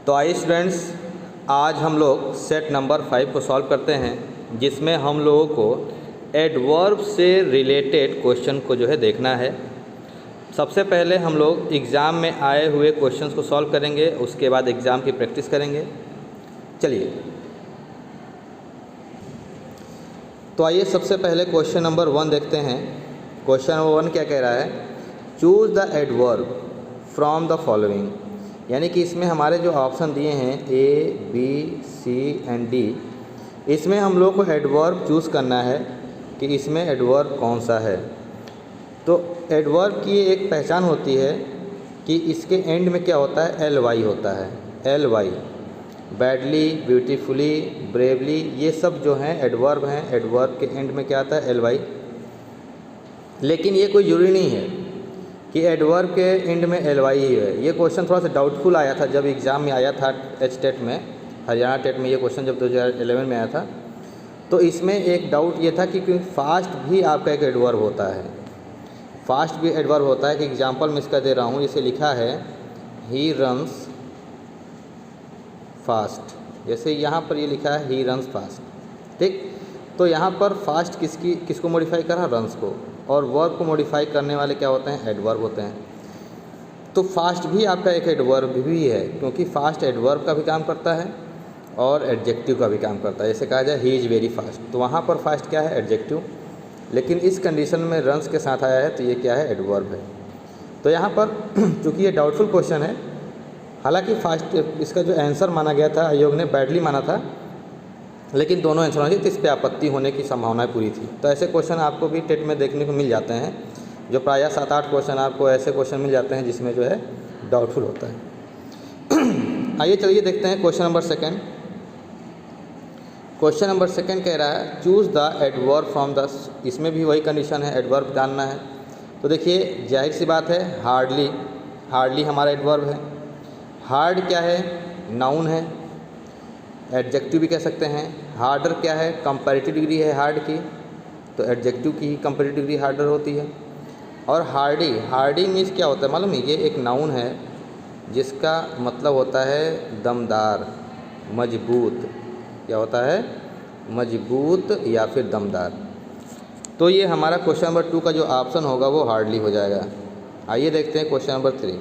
तो आइए स्टूडेंट्स, आज हम लोग सेट नंबर 5 को सॉल्व करते हैं, जिसमें हम लोगों को एडवर्ब से रिलेटेड क्वेश्चन को जो है देखना है। सबसे पहले हम लोग एग्ज़ाम में आए हुए क्वेश्चंस को सॉल्व करेंगे, उसके बाद एग्ज़ाम की प्रैक्टिस करेंगे। चलिए, तो आइए सबसे पहले क्वेश्चन नंबर 1 देखते हैं। क्वेश्चन नंबर 1 क्या कह रहा है? Choose the adverb from the following. यानी कि इसमें हमारे जो ऑप्शन दिए हैं A, B, C and D, इसमें हम लोग को एडवर्ब चूज़ करना है कि इसमें एडवर्ब कौन सा है। तो एडवर्ब की एक पहचान होती है कि इसके एंड में क्या होता है? ly होता है। ly, बैडली, ब्यूटीफुली, ब्रेवली, ये सब जो हैं एडवर्ब हैं। एडवर्ब के एंड में क्या आता है? ly। लेकिन ये कोई ज़रूरी नहीं है कि एडवर्ब के एंड में ly ही है। ये क्वेश्चन थोड़ा सा डाउटफुल आया था जब एग्ज़ाम में आया था, टेट में, हरियाणा टेट में ये क्वेश्चन जब 2011 में आया था। तो इसमें एक डाउट ये था कि क्योंकि फास्ट भी आपका एक एडवर्ब होता है। फास्ट भी एडवर्ब होता है कि एग्जांपल मैं इसका दे रहा हूँ। इसे लिखा है ही रन्स फास्ट, जैसे यहाँ पर ये लिखा है ही रन्स फास्ट, ठीक। तो यहाँ पर फास्ट किसको मॉडिफाई कर रहा है? रन्स को। और वर्ब को मॉडिफाई करने वाले क्या होते हैं? एडवर्ब होते हैं। तो फास्ट भी आपका एक एडवर्ब भी है, क्योंकि फास्ट एडवर्ब का भी काम करता है और एडजेक्टिव का भी काम करता है। जैसे कहा जाए ही इज़ वेरी फास्ट, तो वहाँ पर फास्ट क्या है? एडजेक्टिव। लेकिन इस कंडीशन में रन्स के साथ आया है तो ये क्या है? एडवर्ब है। तो यहाँ पर चूँकि ये डाउटफुल क्वेश्चन है, हालांकि फास्ट इसका जो आंसर माना गया था, आयोग ने बैडली माना था, लेकिन दोनों आंसर होने तो इस पर आपत्ति होने की संभावना पूरी थी। तो ऐसे क्वेश्चन आपको भी टेट में देखने को मिल जाते हैं, जो प्रायः 7-8 क्वेश्चन आपको ऐसे क्वेश्चन मिल जाते हैं जिसमें जो है डाउटफुल होता है। आइए चलिए देखते हैं क्वेश्चन नंबर 2। क्वेश्चन नंबर 2 कह रहा है choose the adverb from the. इसमें भी वही कंडीशन है, एडवर्ब जानना है। तो देखिए, जाहिर सी बात है, हार्डली, हार्डली हमारा एडवर्ब है। हार्ड क्या है? नाउन है, एडजेक्टिव भी कह सकते हैं। हार्डर क्या है? कंपैरेटिव डिग्री है हार्ड की, तो एडजेक्टिव की ही कंपैरेटिव डिग्री हार्डर होती है। और हार्डी, हार्डी मीन्स क्या होता है मालूम है? ये एक नाउन है जिसका मतलब होता है दमदार, मजबूत। क्या होता है? मजबूत या फिर दमदार। तो ये हमारा क्वेश्चन नंबर 2 का जो ऑप्शन होगा वो हार्डली हो जाएगा। आइए देखते हैं क्वेश्चन नंबर 3।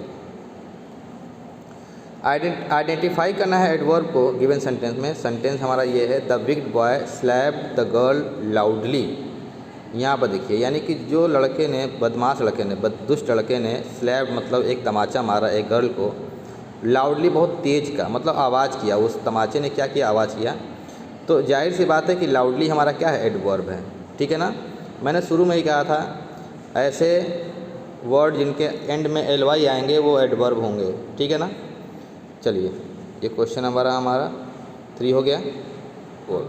आइडेंटिफाई करना है एडवर्ब को गिवन सेंटेंस में। सेंटेंस हमारा ये है, the wicked boy slapped the girl loudly. यहाँ पर देखिए, यानी कि जो लड़के ने, बदमाश लड़के ने, दुष्ट लड़के ने स्लैप्ड मतलब एक तमाचा मारा एक गर्ल को, लाउडली बहुत तेज़ का मतलब आवाज़ किया। उस तमाचे ने क्या किया? आवाज़ किया। तो जाहिर सी बात है कि लाउडली हमारा क्या है? एडवर्ब है, ठीक है ना। मैंने शुरू में ही कहा था, ऐसे वर्ड जिनके एंड में ly आएंगे वो एडवर्ब होंगे, ठीक है ना। चलिए, ये क्वेश्चन नंबर हमारा 3 हो गया। 4,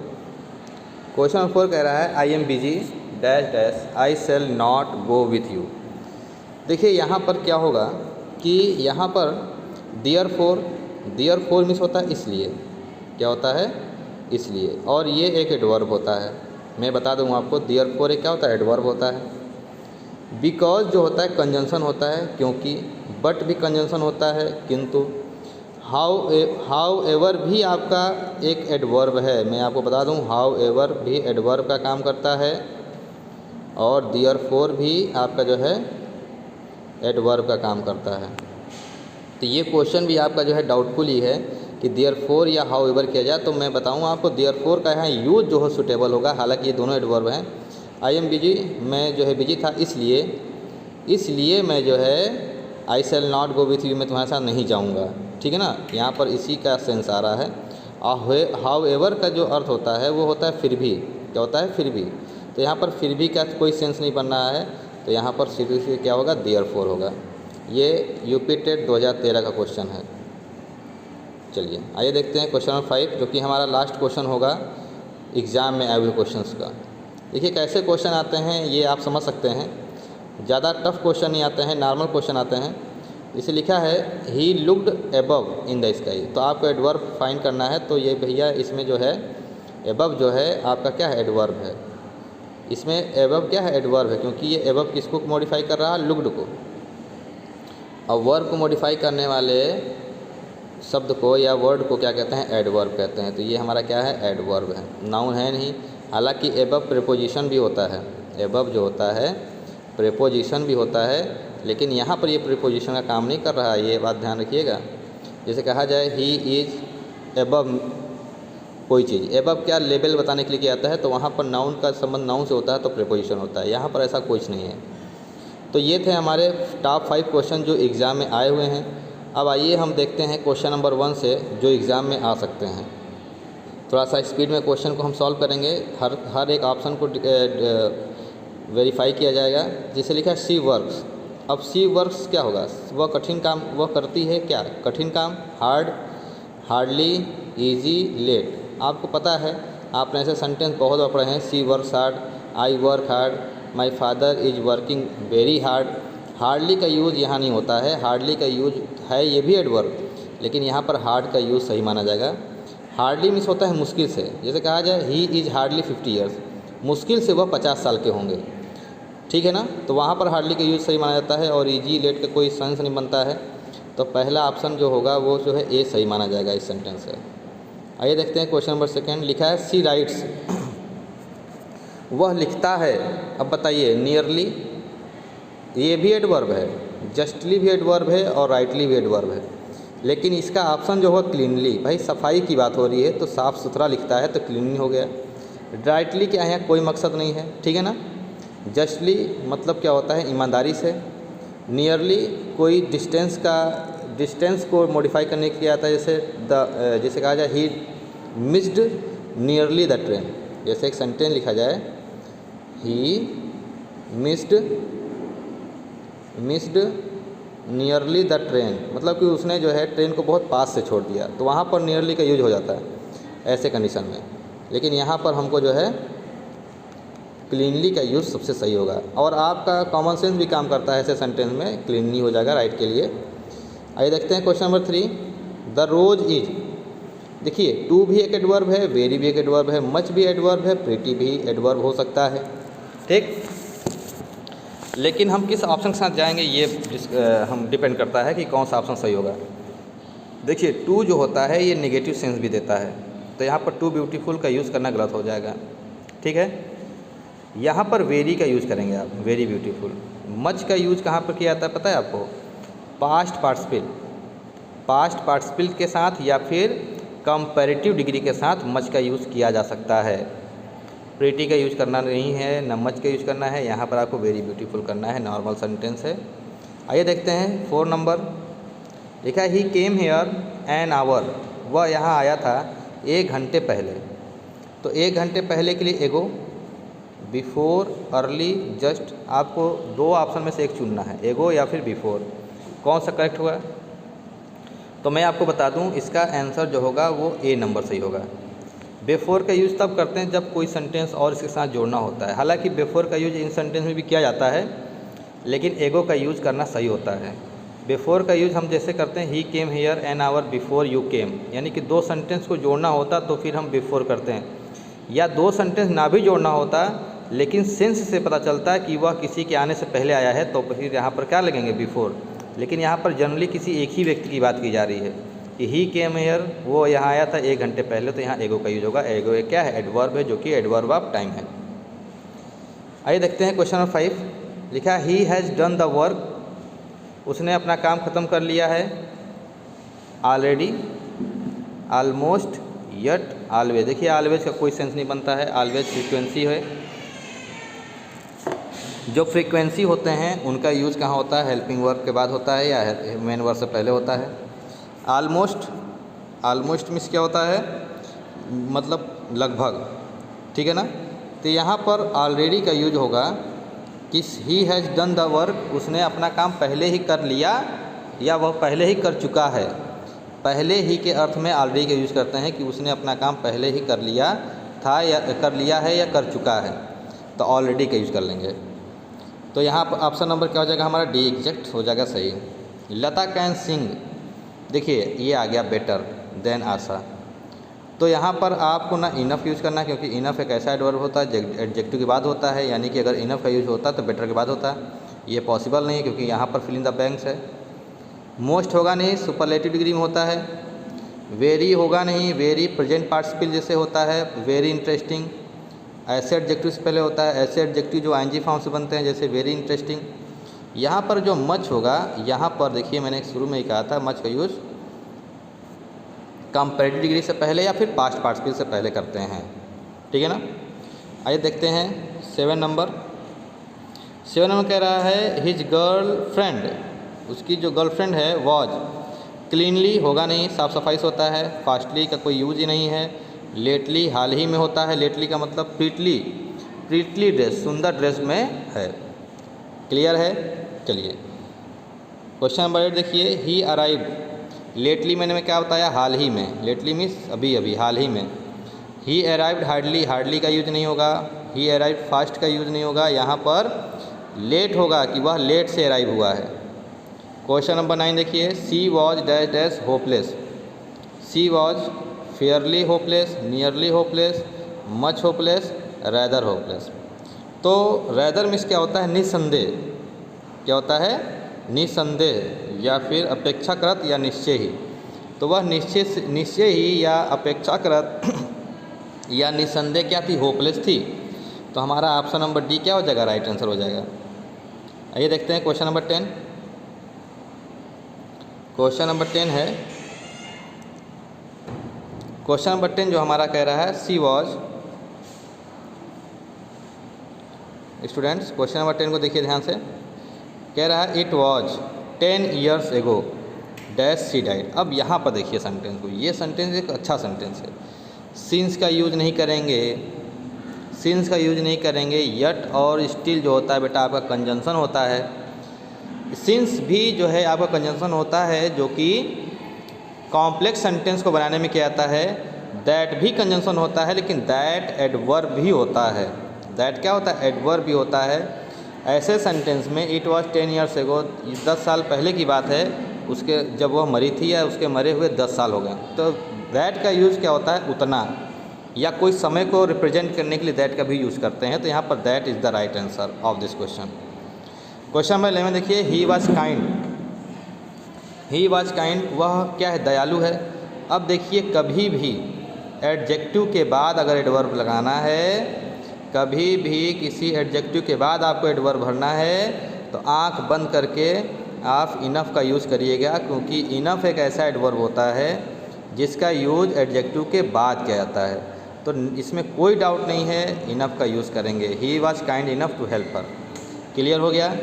क्वेश्चन नंबर 4 कह रहा है I am busy dash dash I shall not go with you. देखिए यहाँ पर क्या होगा कि यहाँ पर देयरफॉर, देयरफॉर मीन्स होता है इसलिए। क्या होता है? इसलिए। और ये एक एडवर्ब होता है। मैं बता दूँ आपको, देयरफॉर एक क्या होता है? एडवर्ब होता है। बिकॉज जो होता है कंजंक्शन होता है, क्योंकि। बट भी कंजंक्शन होता है, किंतु। हाउ एवर भी आपका एक एडवर्ब है। मैं आपको बता दूं, हाउ एवर भी एडवर्ब का काम करता है, और देयरफॉर भी आपका जो है एडवर्ब का काम करता है। तो ये क्वेश्चन भी आपका जो है डाउटफुल ही है कि देयरफॉर या हाउ एवर किया जाए। तो मैं बताऊं आपको, देयरफॉर का यहाँ यूज जो है सुटेबल होगा। हालांकि ये दोनों एडवर्ब हैं। आई एम बिजी, मैं जो है बिजी था इसलिए मैं जो है I shall not go with you, मैं तुम्हारे साथ नहीं जाऊँगा, ठीक है ना। यहाँ पर इसी का सेंस आ रहा है। हाउ एवर का जो अर्थ होता है वो होता है फिर भी। क्या होता है? फिर भी। तो यहाँ पर फिर भी का कोई सेंस नहीं बन रहा है, तो यहाँ पर सिर्फ क्या होगा? देयरफॉर होगा। ये यूपी टेट 2013 का क्वेश्चन है। चलिए आइए देखते हैं क्वेश्चन नंबर 5, जो कि हमारा लास्ट क्वेश्चन होगा एग्ज़ाम में आए हुए क्वेश्चन का। देखिए कैसे क्वेश्चन आते हैं ये आप समझ सकते हैं। ज़्यादा टफ क्वेश्चन नहीं आते हैं, नॉर्मल क्वेश्चन आते हैं। इसे लिखा है he looked above in the sky. तो आपको एडवर्ब फाइंड करना है। तो ये भैया इसमें जो है एबव जो है आपका क्या है? एडवर्ब है। इसमें एबव क्या है? एडवर्ब है, क्योंकि ये एबव किसको मॉडिफाई कर रहा है? लुक्ड को। और वर्ब को मॉडिफाई करने वाले शब्द को या वर्ड को क्या कहते हैं, एडवर्ब कहते हैं। तो ये हमारा क्या है, एडवर्ब है, नाउन है नहीं। हालांकि एबव प्रीपोजिशन भी होता है, एबव जो होता है प्रीपोजिशन भी होता है, लेकिन यहाँ पर ये प्रीपोजिशन का काम नहीं कर रहा है, ये बात ध्यान रखिएगा। जैसे कहा जाए ही इज़ एबव कोई चीज़, एबव क्या लेवल बताने के लिए किया जाता है, तो वहाँ पर नाउन का संबंध नाउन से होता है तो प्रीपोजिशन होता है, यहाँ पर ऐसा कुछ नहीं है। तो ये थे हमारे टॉप 5 क्वेश्चन जो एग्ज़ाम में आए हुए हैं। अब आइए हम देखते हैं क्वेश्चन नंबर 1 से जो एग्ज़ाम में आ सकते हैं। थोड़ा सा स्पीड में क्वेश्चन को हम सॉल्व करेंगे, हर एक ऑप्शन को वेरीफाई किया जाएगा। जैसे लिखा है सी वर्क्स। अब सी वर्क्स क्या होगा, वह कठिन काम वह करती है, क्या कठिन काम, हार्ड, हार्डली, ईजी, लेट। आपको पता है, आपने ऐसे सेंटेंस बहुत बार पढ़े हैं, she works hard, I work hard, my father is working very hard. Hardly का यूज़ यहाँ नहीं होता है, हार्डली का यूज़ है ये भी एडवर्ब, लेकिन यहाँ पर हार्ड का यूज़ सही माना जाएगा। हार्डली मीन्स होता है मुश्किल से, जैसे कहा जाए ही इज़ हार्डली 50 ईयर्स, मुश्किल से वह 50 साल के होंगे, ठीक है ना। तो वहाँ पर हार्डली का यूज़ सही माना जाता है और ईजी लेट का कोई सेंस नहीं बनता है। तो पहला ऑप्शन जो होगा वो जो है ए सही माना जाएगा इस सेंटेंस से। आइए देखते हैं क्वेश्चन नंबर 2। लिखा है सी राइट्स, वह लिखता है। अब बताइए, नियरली ये भी एडवर्ब है, जस्टली भी एडवर्ब है और राइटली भी एडवर्ब है, लेकिन इसका ऑप्शन जो है क्लीनली। भाई सफाई की बात हो रही है तो साफ़ सुथरा लिखता है तो क्लीनली हो गया। राइटली क्या है, कोई मकसद नहीं है, ठीक है ना। जस्टली मतलब क्या होता है, ईमानदारी से। नियरली कोई डिस्टेंस को मॉडिफाई करने के लिए आता है, जैसे कहा जाए he missed nearly the train. जैसे एक सेंटेंस लिखा जाए he missed nearly the train, मतलब कि उसने जो है ट्रेन को बहुत पास से छोड़ दिया, तो वहाँ पर नियरली का यूज हो जाता है ऐसे कंडीशन में। लेकिन यहाँ पर हमको जो है क्लीनली का यूज़ सबसे सही होगा, और आपका कॉमन सेंस भी काम करता है ऐसे सेंटेंस में, क्लीनली हो जाएगा राइट के लिए। आइए देखते हैं question number 3। The rose is, देखिए टू भी एक एडवर्ब है, वेरी भी एक एडवर्ब है, मच भी एडवर्ब है, प्रीटी भी एडवर्ब हो सकता है, ठीक। लेकिन हम किस ऑप्शन के साथ जाएंगे ये हम डिपेंड करता है कि कौन सा ऑप्शन सही होगा। देखिए टू जो होता है ये नेगेटिव सेंस भी देता है, तो यहाँ पर टू ब्यूटीफुल का यूज़ करना गलत हो जाएगा, ठीक है। यहाँ पर वेरी का यूज़ करेंगे आप, वेरी ब्यूटीफुल। मच का यूज़ कहाँ पर किया जाता है पता है आपको, पास्ट पार्टिसिपल के साथ या फिर कंपैरेटिव डिग्री के साथ मच का यूज़ किया जा सकता है। प्रीटी का यूज़ करना नहीं है, न मच का यूज़ करना है, यहाँ पर आपको वेरी ब्यूटीफुल करना है, नॉर्मल सेंटेंस है। आइए देखते हैं 4 नंबर। लिखा है ही केम हेयर एन आवर, वह यहाँ आया था 1 घंटे पहले। तो 1 घंटे पहले के लिए एगो, बिफोर, अर्ली, जस्ट, आपको 2 ऑप्शन में से एक चुनना है, एगो या फिर बिफोर, कौन सा करेक्ट हुआ। तो मैं आपको बता दूं इसका आंसर जो होगा वो ए नंबर सही होगा। बिफोर का यूज़ तब करते हैं जब कोई सेंटेंस और इसके साथ जोड़ना होता है। हालांकि बिफोर का यूज़ इन सेंटेंस में भी किया जाता है, लेकिन एगो का यूज़ करना सही होता है। बिफोर का यूज़ हम जैसे करते हैं he came here an hour before you came, यानी कि 2 सेंटेंस को जोड़ना होता तो फिर हम बिफोर करते हैं, या 2 सेंटेंस ना भी जोड़ना होता लेकिन सेंस से पता चलता है कि वह किसी के आने से पहले आया है तो फिर यहाँ पर क्या लगेंगे, बिफोर। लेकिन यहाँ पर जनरली किसी एक ही व्यक्ति की बात की जा रही है कि ही केम हेयर, वो यहाँ आया था 1 घंटे पहले, तो यहाँ एगो का यूज होगा। एगो एक क्या है, एडवर्ब है, जो कि एडवर्ब ऑफ टाइम है। आइए देखते हैं क्वेश्चन नंबर 5। लिखा he has done the work, उसने अपना काम ख़त्म कर लिया है। Already, almost, yet, always. देखिए ऑलवेज का कोई सेंस नहीं बनता है, ऑलवेज फ्रीक्वेंसी है। जो फ्रीक्वेंसी होते हैं उनका यूज़ कहाँ होता है, हेल्पिंग वर्ब के बाद होता है या मेन वर्ब से पहले होता है। ऑलमोस्ट मीन्स क्या होता है, मतलब लगभग, ठीक है ना। तो यहाँ पर ऑलरेडी का यूज होगा कि he has done the work, उसने अपना काम पहले ही कर लिया या वह पहले ही कर चुका है। पहले ही के अर्थ में ऑलरेडी का यूज़ करते हैं कि उसने अपना काम पहले ही कर लिया था या कर लिया है या कर चुका है, तो ऑलरेडी का यूज़ कर लेंगे। तो यहाँ पर ऑप्शन नंबर क्या हो जाएगा हमारा, डी एग्जैक्ट हो जाएगा सही। लता कैन सिंग, देखिए ये आ गया बेटर देन आशा। तो यहाँ पर आपको ना इनफ यूज़ करना है, क्योंकि इनफ एक ऐसा एडवर्ब होता है एडजेक्टिव के बाद होता है, यानी कि अगर इनफ का यूज़ होता तो बेटर के बाद होता है। ये पॉसिबल नहीं है क्योंकि यहाँ पर फिल इन द ब्लैंक्स है। मोस्ट होगा नहीं, सुपरलेटिव डिग्री में होता है। वेरी होगा नहीं, वेरी प्रेजेंट पार्टिसिपल जैसे होता है, वेरी इंटरेस्टिंग। ऐसे एडजेक्टिव से पहले होता है, ऐसे एडजेक्टिव जो आईएनजी फॉर्म से बनते हैं जैसे वेरी इंटरेस्टिंग। यहाँ पर जो मच होगा, यहाँ पर देखिए मैंने शुरू में ही कहा था मच का यूज़ कंपैरेटिव डिग्री से पहले या फिर पास्ट पार्टिसिपल से पहले करते हैं, ठीक है ना। आइए देखते हैं 7 नंबर। 7 नंबर कह रहा है हिज गर्ल फ्रेंड, उसकी जो गर्लफ्रेंड है वॉज क्लीनली होगा नहीं, साफ़ सफाई से होता है। फास्टली का कोई यूज ही नहीं है। लेटली हाल ही में होता है, लेटली का मतलब प्रीटली, प्रीटली ड्रेस, सुंदर ड्रेस में है। क्लियर है। चलिए क्वेश्चन नंबर 8 देखिए, ही अराइव्ड लेटली मैंने क्या बताया, हाल ही में। लेटली मीन्स अभी अभी, हाल ही में। ही अराइव्ड हार्डली, हार्डली का यूज नहीं होगा। ही अराइव्ड फास्ट का यूज नहीं होगा। यहाँ पर लेट होगा कि वह लेट से अराइव हुआ है। क्वेश्चन नंबर 9 देखिए, she was dash dash hopeless. She was fairly hopeless, nearly hopeless, much hopeless, rather hopeless. तो रैदर मीन्स क्या होता है, निसंदेह। क्या होता है, निसंदेह या फिर अपेक्षाकृत या निश्चय ही। तो वह निश्चय ही या अपेक्षाकृत या निसंदेह क्या थी, होपलेस थी। तो हमारा ऑप्शन नंबर डी क्या हो जाएगा, राइट आंसर हो जाएगा। आइए देखते हैं क्वेश्चन नंबर 10। क्वेश्चन नंबर 10 है, क्वेश्चन नंबर 10 जो हमारा कह रहा है, सी वॉज, स्टूडेंट्स क्वेश्चन नंबर 10 को देखिए ध्यान से। कह रहा है इट वॉज 10 years एगो डैश सी डाइड। अब यहाँ पर देखिए सेंटेंस को, ये सेंटेंस एक अच्छा सेंटेंस है। सिंस का यूज नहीं करेंगे, सिंस का यूज नहीं करेंगे। यट और स्टिल जो होता है बेटा आपका कंजंक्शन होता है। सिंस भी जो है आपका कंजंक्शन होता है, जो कि कॉम्प्लेक्स सेंटेंस को बनाने में क्या आता है, दैट भी कंजंक्शन होता है, लेकिन दैट एडवर्ब भी होता है। दैट क्या होता है, एडवर्ब भी होता है। ऐसे सेंटेंस में इट वॉज 10 years एगो, 10 साल पहले की बात है, उसके जब वह मरी थी या उसके मरे हुए 10 साल हो गए। तो दैट का यूज़ क्या होता है, उतना, या कोई समय को रिप्रेजेंट करने के लिए दैट का भी यूज़ करते हैं। तो यहाँ पर that is the right answer of this question. Question number 11 देखिए, ही was kind. He was kind, वह क्या है, दयालु है। अब देखिए कभी भी एडजेक्टिव के बाद अगर एडवर्ब लगाना है, कभी भी किसी एडजेक्टिव के बाद आपको एडवर्ब भरना है, तो आंख बंद करके आप इनफ का यूज़ करिएगा, क्योंकि इनफ एक ऐसा एडवर्ब होता है जिसका यूज एडजेक्टिव के बाद किया जाता है। तो इसमें कोई डाउट नहीं है, इनफ का यूज़ करेंगे। He was kind enough to help her. Clear हो गया।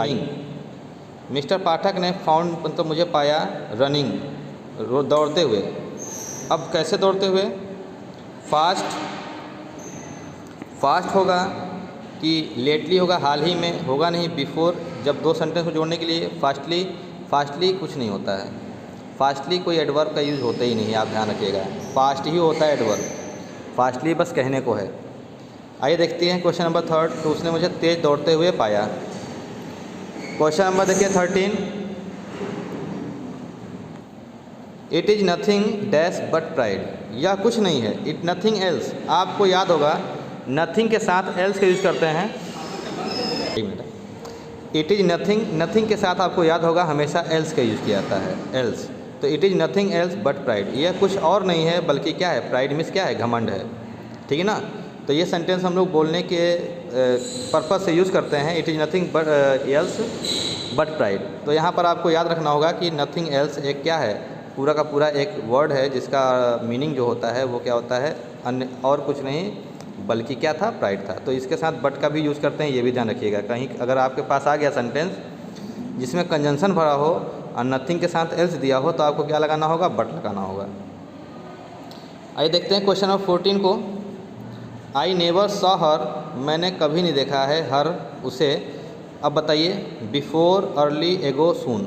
आइंग, मिस्टर पाठक ने फाउंड मतलब मुझे पाया रनिंग, दौड़ते हुए। अब कैसे दौड़ते हुए, फास्ट, फास्ट होगा कि लेटली होगा, हाल ही में होगा नहीं, बिफोर। जब दो सेंटेंस को जोड़ने के लिए फास्टली, फास्टली कुछ नहीं होता है। फास्टली कोई एडवर्ब का यूज़ होता ही नहीं है, आप ध्यान रखिएगा। फास्ट ही होता है एडवर्ब, फास्टली बस कहने को है। आइए देखते हैं क्वेश्चन नंबर 3। तो उसने मुझे तेज़ दौड़ते हुए पाया। क्वेश्चन नंबर देखिए 13, it is nothing dash but pride. यह कुछ नहीं है, इट नथिंग एल्स। आपको याद होगा नथिंग के साथ एल्स का यूज़ करते हैं। इट इज़ नथिंग, नथिंग के साथ आपको याद होगा हमेशा एल्स का यूज़ किया जाता है, एल्स। तो it is nothing else but pride, यह कुछ और नहीं है बल्कि क्या है, प्राइड मीन्स क्या है, घमंड है। ठीक है ना। तो ये सेंटेंस हम लोग बोलने के पर्पज़ से यूज़ करते हैं, it is nothing but else but pride. तो यहाँ पर आपको याद रखना होगा कि नथिंग एल्स एक क्या है, पूरा का पूरा एक वर्ड है जिसका मीनिंग जो होता है वो क्या होता है, अन्य और कुछ नहीं बल्कि क्या था, प्राइड था। तो इसके साथ बट का भी यूज़ करते हैं, ये भी ध्यान रखिएगा। कहीं अगर आपके पास आ गया सेंटेंस जिसमें कंजंक्शन भरा हो और नथिंग के साथ एल्स दिया हो, तो आपको क्या लगाना होगा, बट लगाना होगा। आइए देखते हैं क्वेश्चन नंबर 14 को। आई नेवर सॉ हर, मैंने कभी नहीं देखा है, हर उसे। अब बताइए, बिफोर, अर्ली, एगो, सून।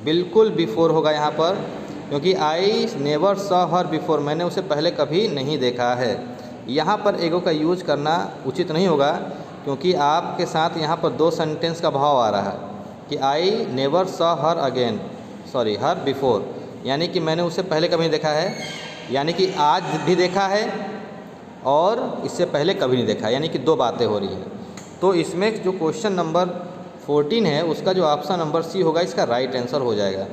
बिल्कुल बिफोर होगा यहाँ पर, क्योंकि I never saw her before, मैंने उसे पहले कभी नहीं देखा है। यहाँ पर एगो का यूज करना उचित नहीं होगा, क्योंकि आपके साथ यहाँ पर दो सेंटेंस का भाव आ रहा है कि I never saw her again, sorry her before, यानी कि मैंने उसे पहले कभी नहीं देखा है, यानी कि आज भी देखा है और इससे पहले कभी नहीं देखा, यानी कि दो बातें हो रही हैं। तो इसमें जो क्वेश्चन नंबर 14 है उसका जो ऑप्शन नंबर सी होगा इसका राइट आंसर हो जाएगा।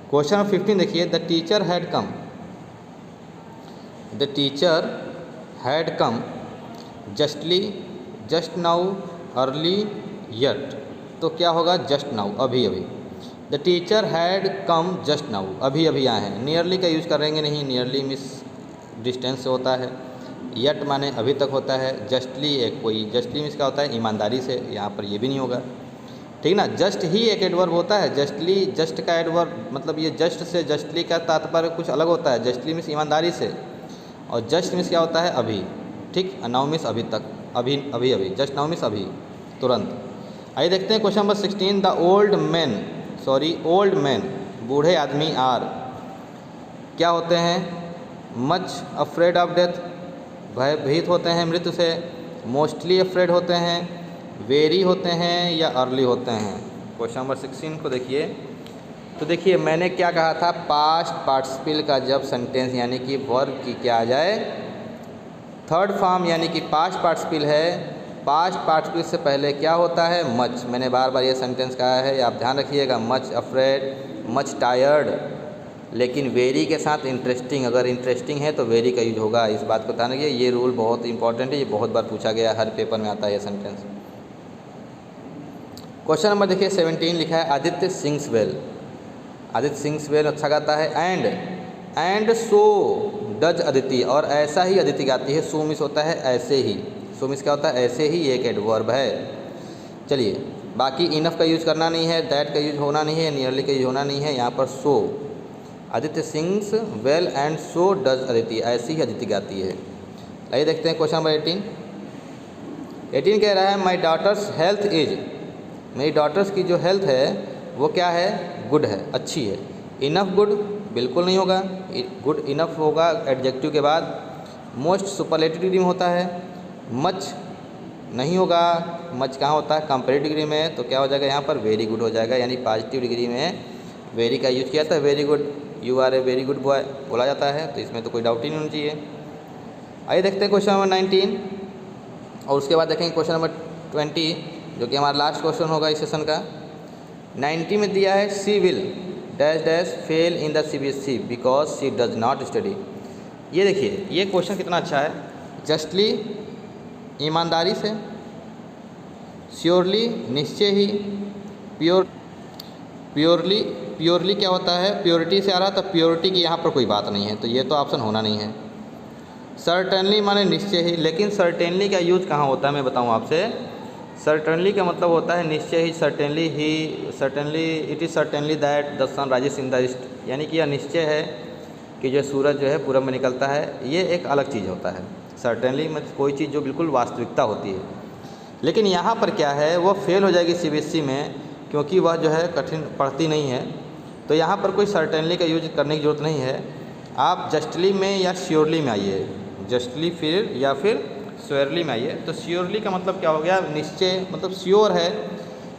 क्वेश्चन नंबर 15 देखिए, the teacher had come. The teacher had come justly, just now, early, yet. तो क्या होगा? जस्ट नाउ, अभी अभी। The teacher had come just now, अभी अभी आए हैं। नियरली का यूज़ करेंगे नहीं, नियरली मिस डिस्टेंस से होता है। यट माने अभी तक होता है। जस्टली एक कोई जस्टली मिस का होता है ईमानदारी से, यहाँ पर ये भी नहीं होगा, ठीक ना। जस्ट ही एक एडवर्ब होता है। जस्टली, जस्ट का एडवर्ब मतलब ये जस्ट से जस्टली का तात्पर्य कुछ अलग होता है। जस्टली मिस ईमानदारी से, और जस्ट मिस क्या होता है? अभी, ठीक। नाउ मिस अभी तक, अभी अभी अभी। जस्ट नाउ मिस अभी, तुरंत। आइए देखते हैं question number 16। The old man, बूढ़े आदमी आर क्या होते हैं? मच अफ्रेड ऑफ डेथ, भयभीत होते हैं मृत्यु से। मोस्टली अफ्रेड होते हैं, वेरी होते हैं, या अर्ली होते हैं। क्वेश्चन नंबर 16 को देखिए। तो देखिए मैंने क्या कहा था, पास्ट पार्टिसिपल का जब सेंटेंस यानी कि वर्ब की क्या आ जाए, थर्ड फॉर्म यानी कि पास्ट पार्टिसिपल है। पास्ट पार्टिसिपल से पहले क्या होता है? मच। मैंने बार बार ये सेंटेंस कहा है, आप ध्यान रखिएगा। Much afraid, much tired. लेकिन वेरी के साथ इंटरेस्टिंग, अगर इंटरेस्टिंग है तो वेरी का यूज होगा। इस बात को ध्यान रखिए, ये रूल बहुत इंपॉर्टेंट है, ये बहुत बार पूछा गया, हर पेपर में आता है ये सेंटेंस। क्वेश्चन नंबर देखिए 17 लिखा है Aditya sings well. Aditya sings well, अच्छा गाता है। एंड सो डज अदिति, और ऐसा ही अदिति गाती है। सो मिस होता है ऐसे ही। सो मिस क्या होता है? ऐसे ही, एक एडवर्ब है। चलिए बाकी इनफ का यूज करना नहीं है, दैट का यूज होना नहीं है, नियरली का यूज होना नहीं है। यहाँ पर so, Aditya sings well and so does Aditi, ऐसी ही अदिति गाती है। आइए देखते हैं क्वेश्चन नंबर 18 कह रहा है माई डॉटर्स हेल्थ इज, मेरी डॉटर्स की जो हेल्थ है वो क्या है? गुड है, अच्छी है। इनफ गुड बिल्कुल नहीं होगा, गुड इनफ होगा एडजेक्टिव के बाद। मोस्ट सुपरलेटिव डिग्री में होता है। मच नहीं होगा, मच कहाँ होता है? कंपैरेटिव डिग्री में। तो क्या हो जाएगा यहाँ पर? वेरी गुड हो जाएगा, यानी पॉजिटिव डिग्री में वेरी का यूज किया था। Very good, you are a very good boy बोला जाता है, तो इसमें तो कोई डाउट ही नहीं होना चाहिए। आइए देखते हैं क्वेश्चन नंबर 19, और उसके बाद देखेंगे क्वेश्चन नंबर 20 जो कि हमारा लास्ट क्वेश्चन होगा इस सेशन का। 90 में दिया है she will dash dash fail in the CBSE because she does not study. ये देखिए ये क्वेश्चन कितना अच्छा है। जस्टली ईमानदारी से, श्योरली निश्चय ही, प्योरली क्या होता है? प्योरिटी से आ रहा है, तो प्योरिटी की यहाँ पर कोई बात नहीं है, तो ये तो ऑप्शन होना नहीं है। सर्टेनली माने निश्चय ही, लेकिन सर्टेनली का यूज कहाँ होता है मैं बताऊँ आपसे। सर्टेनली का मतलब होता है निश्चय ही, certainly it is certainly that the sun rises in the east, यानी कि यह निश्चय है कि जो सूरज जो है पूरब में निकलता है। ये एक अलग चीज़ होता है। सर्टेनली मतलब कोई चीज़ जो बिल्कुल वास्तविकता होती है। लेकिन यहाँ पर क्या है, वो फेल हो जाएगी CBSE में, क्योंकि वह जो है कठिन पढ़ती नहीं है। तो यहाँ पर कोई सर्टेनली का यूज करने की ज़रूरत नहीं है। आप जस्टली में या श्योरली में आइए, जस्टली फिर या फिर श्योरली में आइए। तो श्योरली का मतलब क्या हो गया? निश्चय, मतलब श्योर है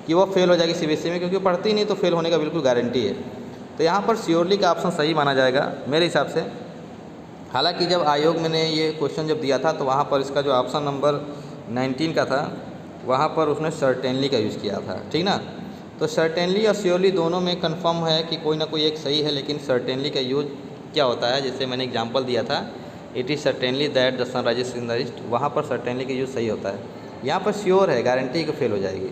कि वो फेल हो जाएगी CBSE में, क्योंकि पढ़ती नहीं तो फेल होने का बिल्कुल गारंटी है। तो यहाँ पर श्योरली का ऑप्शन सही माना जाएगा मेरे हिसाब से। हालांकि जब आयोग मैंने ये क्वेश्चन जब दिया था तो वहाँ पर इसका जो ऑप्शन नंबर 19 का था वहाँ पर उसने सर्टेनली का यूज़ किया था, ठीक ना। तो सर्टेनली और श्योरली दोनों में कंफर्म है कि कोई ना कोई एक सही है, लेकिन सर्टेनली का यूज क्या होता है, जैसे मैंने एग्जांपल दिया था, it is certainly that the sun rises in the east, वहाँ पर सर्टेनली का यूज सही होता है। यहाँ पर श्योर है, गारंटी को फेल हो जाएगी,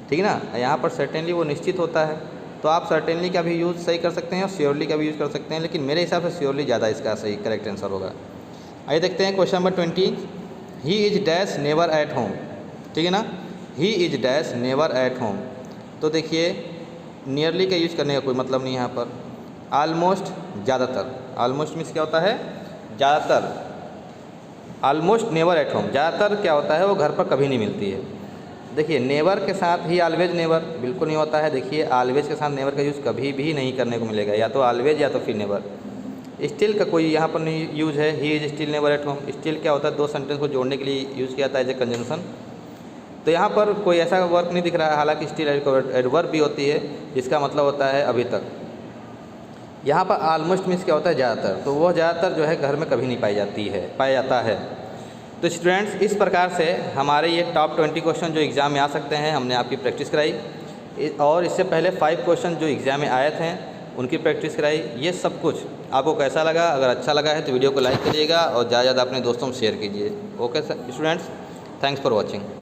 ठीक है ना। यहाँ पर सर्टेनली वो निश्चित होता है, तो आप सर्टेनली का भी यूज़ सही कर सकते हैं और श्योरली का भी यूज़ कर सकते हैं, लेकिन मेरे हिसाब से श्योरली ज़्यादा इसका सही करेक्ट आंसर होगा। आइए देखते हैं question number 20। He is dash never at home, ठीक है ना। He is dash never at home, तो देखिए नियरली का यूज़ करने का कोई मतलब नहीं है यहाँ पर। आलमोस्ट ज़्यादातर, आलमोस्ट मीन्स क्या होता है? ज़्यादातर। आलमोस्ट नेवर एट होम, ज़्यादातर क्या होता है? वो घर पर कभी नहीं मिलती है। देखिए नेवर के साथ ही ऑलवेज नेवर बिल्कुल नहीं होता है। देखिए ऑलवेज के साथ नेवर का यूज़ कभी भी नहीं करने को मिलेगा, या तो ऑलवेज या तो फिर नेवर। स्टिल का कोई यहाँ पर नहीं यूज़ है। He is still never at home, still क्या होता है? दो सेंटेंस को जोड़ने के लिए यूज़ किया जाता है एज ए कंजंक्शन। तो यहाँ पर कोई ऐसा वर्क नहीं दिख रहा है, हालांकि स्टिल एडवर्ब भी होती है जिसका मतलब होता है अभी तक। यहाँ पर ऑलमोस्ट मीन्स क्या होता है? ज़्यादातर, तो वह ज़्यादातर जो है घर में कभी नहीं पाया जाता है। तो स्टूडेंट्स इस प्रकार से हमारे ये टॉप 20 क्वेश्चन जो एग्ज़ाम में आ सकते हैं हमने आपकी प्रैक्टिस कराई, और इससे पहले 5 क्वेश्चन जो एग्ज़ाम में आए थे उनकी प्रैक्टिस कराई। ये सब कुछ आपको कैसा लगा? अगर अच्छा लगा है तो वीडियो को लाइक करिएगा और ज़्यादा से ज़्यादा अपने दोस्तों में शेयर कीजिए। Okay students, thanks for watching.